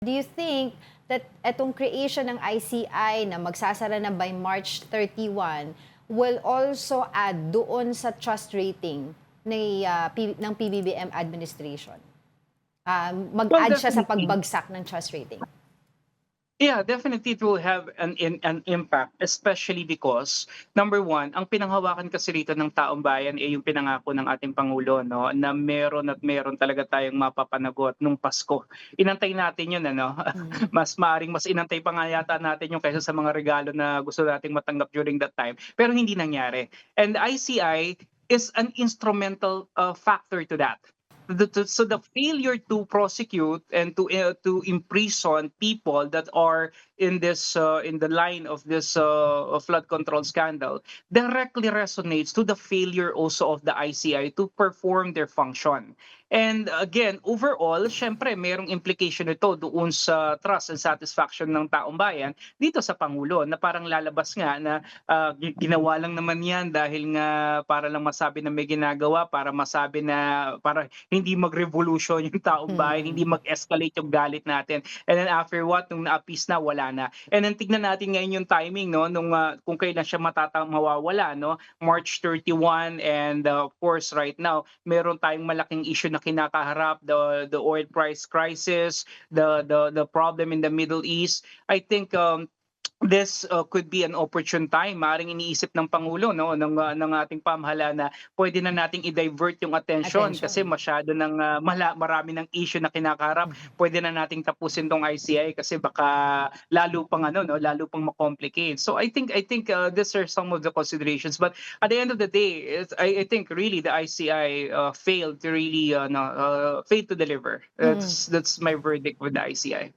Do you think that etong creation ng ICI na magsasara na by March 31 will also add doon sa trust rating ng PBBM administration? Well, Mag-add siya sa definitely. pagbagsak ng trust rating. Yeah, definitely it will have an impact, especially because number one, ang pinanghawakan kasi rito ng taong bayan ay yung pinangako ng ating Pangulo, no, na meron at meron talaga tayong mapapanagot nung Pasko. Inantay natin yun, ano? Mm. Mas inantay pa nga yata natin yung kaysa sa mga regalo na gusto nating matanggap during that time. Pero hindi nangyari. And the ICI is an instrumental factor to that. So the failure to prosecute and to imprison people that are in the line of this flood control scandal directly resonates to the failure also of the ICI to perform their function. And again, overall, syempre merong implication ito doon sa trust and satisfaction ng taong bayan dito sa Pangulo na parang lalabas nga na ginawa lang naman yan dahil nga para lang masabi na may ginagawa, para masabi na para hindi mag-revolution yung taong bayan, hindi Mm. mag-escalate yung galit natin. And then after what, nung na-appease na, wala na. And then tignan natin ngayon yung timing, no, nung kung kailan siya mawawala, no, March 31, and of course right now meron tayong malaking issue na kinakaharap, the oil price crisis, the problem in the Middle East. I think this could be an opportune time. Maring iniisip ng Pangulo, no, ng ating pamahalaan na pwede na nating i-divert yung attention kasi Attention. masyado ng marami ng issue na kinakaharap. Mhm. Pwede na nating tapusin tong ICI kasi baka lalo pang lalo pang ma-complicate. So I think these are some of the considerations, but at the end of the day, I think really the ICI failed to really failed to deliver. Mm. That's my verdict with the ICI.